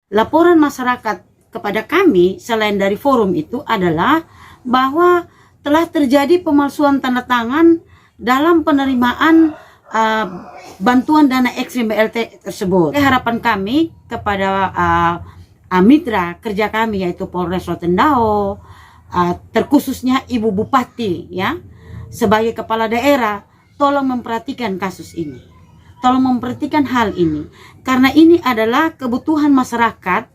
laporan masyarakat kepada kami selain dari forum itu adalah bahwa telah terjadi pemalsuan tanda tangan dalam penerimaan bantuan dana ekstrim BLT tersebut. Harapan kami kepada mitra kerja kami yaitu Polres Rotendao, terkhususnya Ibu Bupati ya, sebagai kepala daerah, tolong memperhatikan kasus ini. Tolong memperhatikan hal ini karena ini adalah kebutuhan masyarakat.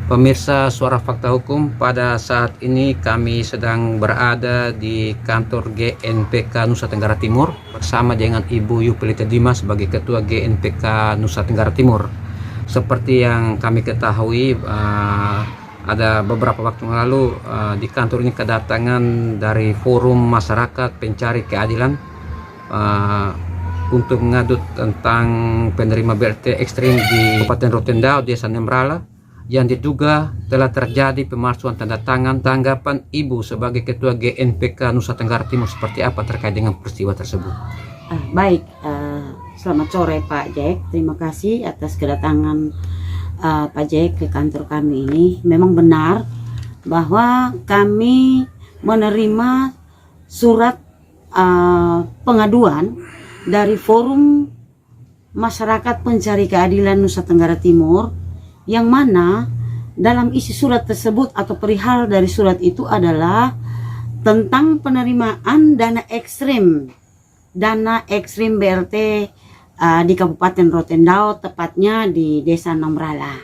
Pemirsa Suara Fakta Hukum, pada saat ini kami sedang berada di kantor GNPK Nusa Tenggara Timur bersama dengan Ibu Yupelita Dimas sebagai Ketua GNPK Nusa Tenggara Timur. Seperti yang kami ketahui, ada beberapa waktu lalu di kantor ini kedatangan dari Forum Masyarakat Pencari Keadilan untuk mengadut tentang penerima BLT ekstrim di Kabupaten Rotendao, Desa Nembrala, yang diduga telah terjadi pemalsuan tanda tangan. Tanggapan Ibu sebagai Ketua GNPK Nusa Tenggara Timur seperti apa terkait dengan peristiwa tersebut? Baik, selamat sore Pak Jack. Terima kasih atas kedatangan Pak Jack ke kantor kami ini. Memang benar bahwa kami menerima surat pengaduan dari Forum Masyarakat Pencari Keadilan Nusa Tenggara Timur, yang mana dalam isi surat tersebut atau perihal dari surat itu adalah tentang penerimaan dana ekstrim BLT di Kabupaten Rotendao, tepatnya di Desa Nembrala.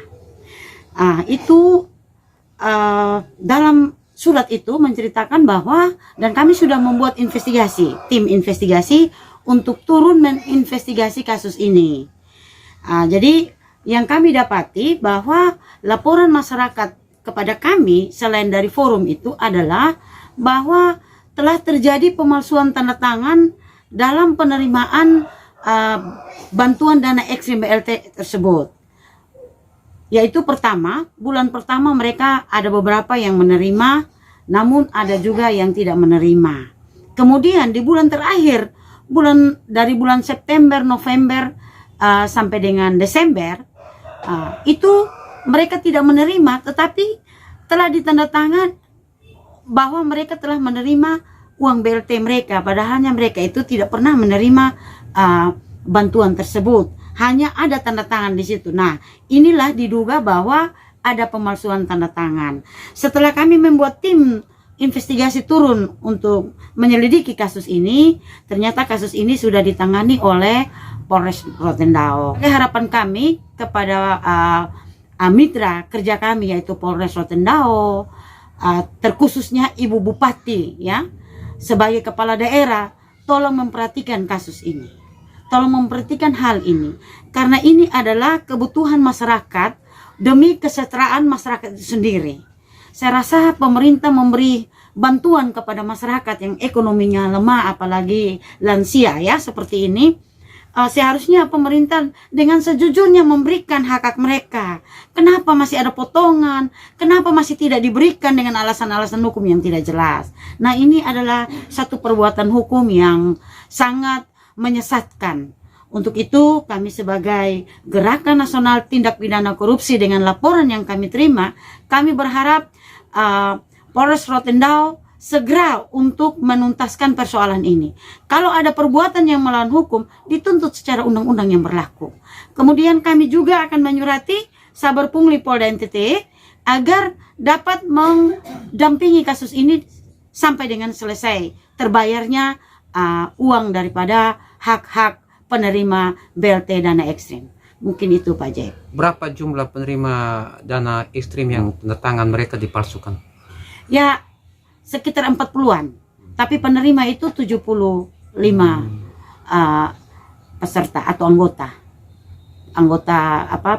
Dalam surat itu menceritakan bahwa, dan kami sudah membuat tim investigasi untuk turun menginvestigasi kasus ini. Jadi yang kami dapati bahwa laporan masyarakat kepada kami selain dari forum itu adalah bahwa telah terjadi pemalsuan tanda tangan dalam penerimaan bantuan dana ekstrim BLT tersebut. Yaitu bulan pertama mereka ada beberapa yang menerima, namun ada juga yang tidak menerima. Kemudian di bulan terakhir, dari bulan September, November sampai dengan Desember, itu mereka tidak menerima, tetapi telah ditandatangan bahwa mereka telah menerima uang BLT mereka, padahalnya mereka itu tidak pernah menerima bantuan tersebut, hanya ada tanda tangan di situ. Nah, inilah diduga bahwa ada pemalsuan tanda tangan. Setelah kami membuat tim investigasi turun untuk menyelidiki kasus ini, ternyata kasus ini sudah ditangani oleh Polres Rotendao. Harapan kami kepada mitra kerja kami yaitu Polres Rotendao, terkhususnya Ibu Bupati ya, sebagai kepala daerah, tolong memperhatikan kasus ini. Tolong memperhatikan hal ini karena ini adalah kebutuhan masyarakat demi kesejahteraan masyarakat itu sendiri. Saya rasa pemerintah memberi bantuan kepada masyarakat yang ekonominya lemah, apalagi lansia ya seperti ini. Seharusnya pemerintah dengan sejujurnya memberikan hak-hak mereka. Kenapa masih ada potongan? Kenapa masih tidak diberikan dengan alasan-alasan hukum yang tidak jelas? Nah, ini adalah satu perbuatan hukum yang sangat menyesatkan. Untuk itu kami sebagai Gerakan Nasional Tindak Pidana Korupsi, dengan laporan yang kami terima, kami berharap Polres Rotendao segera untuk menuntaskan persoalan ini. Kalau ada perbuatan yang melawan hukum, dituntut secara undang-undang yang berlaku. Kemudian kami juga akan menyurati Saber Pungli Polda NTT agar dapat mendampingi kasus ini sampai dengan selesai terbayarnya uang daripada hak-hak penerima BLT dana ekstrim. Mungkin itu Pak Jack. Berapa jumlah penerima dana ekstrim yang tanda tangan mereka dipalsukan? Ya, sekitar 40-an, tapi penerima itu 75 peserta atau anggota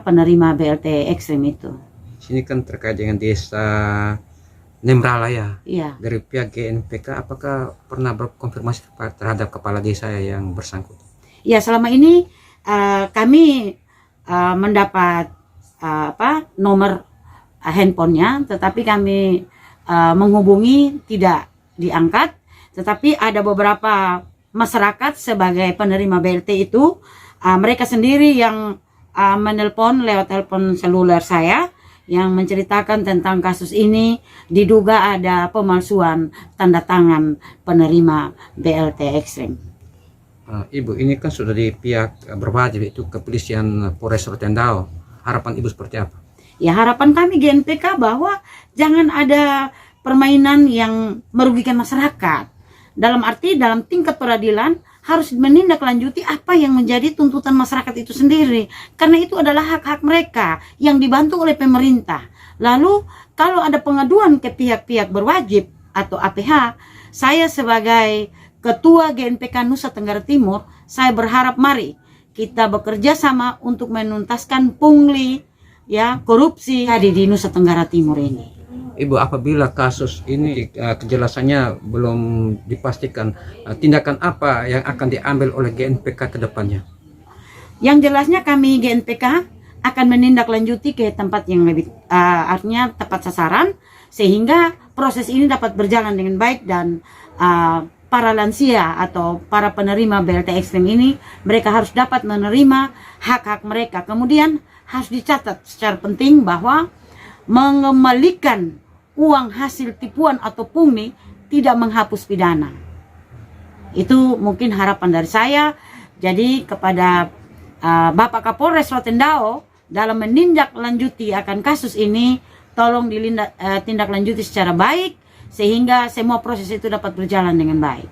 penerima BLT ekstrim itu. Sini kan terkait dengan Desa Nembrala ya. Iya. Dari pihak GNPK, apakah pernah berkonfirmasi terhadap kepala desa yang bersangkutan? Ya, selama ini kami mendapat nomor handphonenya, tetapi kami menghubungi tidak diangkat, tetapi ada beberapa masyarakat sebagai penerima BLT itu mereka sendiri yang menelpon lewat telepon seluler saya yang menceritakan tentang kasus ini, diduga ada pemalsuan tanda tangan penerima BLT ekstrim. Ibu, ini kan sudah di pihak berwajib, itu kepolisian Polres Rotendao. Harapan Ibu seperti apa? Ya, harapan kami GNPK bahwa jangan ada permainan yang merugikan masyarakat. Dalam arti dalam tingkat peradilan harus menindaklanjuti apa yang menjadi tuntutan masyarakat itu sendiri. Karena itu adalah hak-hak mereka yang dibantu oleh pemerintah. Lalu kalau ada pengaduan ke pihak-pihak berwajib atau APH, saya sebagai Ketua GNPK Nusa Tenggara Timur, saya berharap mari kita bekerja sama untuk menuntaskan pungli, ya, korupsi di Nusa Tenggara Timur ini. Ibu, apabila kasus ini kejelasannya belum dipastikan, tindakan apa yang akan diambil oleh GNPK ke depannya? Yang jelasnya kami GNPK akan menindaklanjuti ke tempat yang lebih artinya tepat sasaran, sehingga proses ini dapat berjalan dengan baik dan para lansia atau para penerima BLT ekstrim ini, mereka harus dapat menerima hak-hak mereka. Kemudian harus dicatat secara penting bahwa mengembalikan uang hasil tipuan atau pungli tidak menghapus pidana. Itu mungkin harapan dari saya. Jadi kepada Bapak Kapolres Rotendao dalam menindaklanjuti akan kasus ini, tolong ditindaklanjuti secara baik sehingga semua proses itu dapat berjalan dengan baik.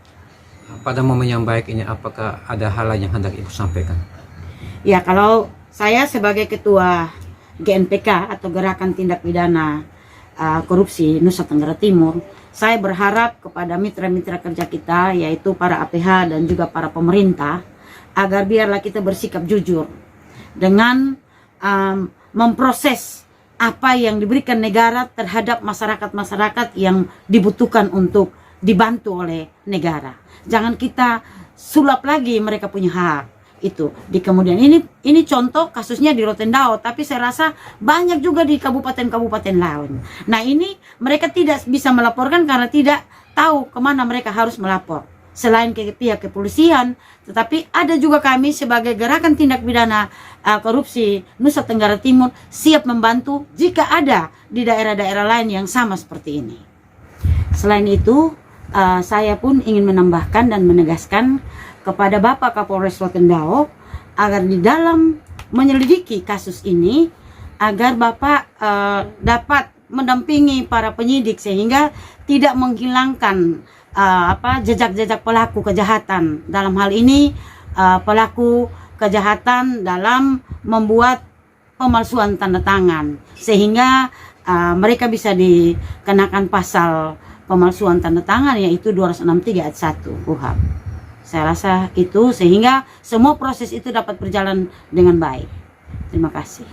Pada momen yang baik ini, apakah ada hal lain yang hendak Ibu sampaikan? Ya, kalau saya sebagai Ketua GNPK atau Gerakan Tindak Pidana Korupsi Nusa Tenggara Timur, saya berharap kepada mitra-mitra kerja kita, yaitu para APH dan juga para pemerintah, agar biarlah kita bersikap jujur dengan memproses apa yang diberikan negara terhadap masyarakat-masyarakat yang dibutuhkan untuk dibantu oleh negara. Jangan kita sulap lagi mereka punya hak itu di kemudian. Ini contoh kasusnya di Rotendao, tapi saya rasa banyak juga di kabupaten-kabupaten lain. Nah, ini mereka tidak bisa melaporkan karena tidak tahu kemana mereka harus melapor. Selain ke pihak kepolisian, tetapi ada juga kami sebagai Gerakan Tindak Pidana Korupsi Nusa Tenggara Timur siap membantu jika ada di daerah-daerah lain yang sama seperti ini. Selain itu, saya pun ingin menambahkan dan menegaskan kepada Bapak Kapolres Rotendao agar di dalam menyelidiki kasus ini, agar Bapak dapat mendampingi para penyidik sehingga tidak menghilangkan jejak-jejak pelaku kejahatan. Dalam hal ini pelaku kejahatan dalam membuat pemalsuan tanda tangan, sehingga mereka bisa dikenakan pasal pemalsuan tanda tangan, yaitu 263 ayat 1 KUHP. Saya rasa itu, sehingga semua proses itu dapat berjalan dengan baik. Terima kasih.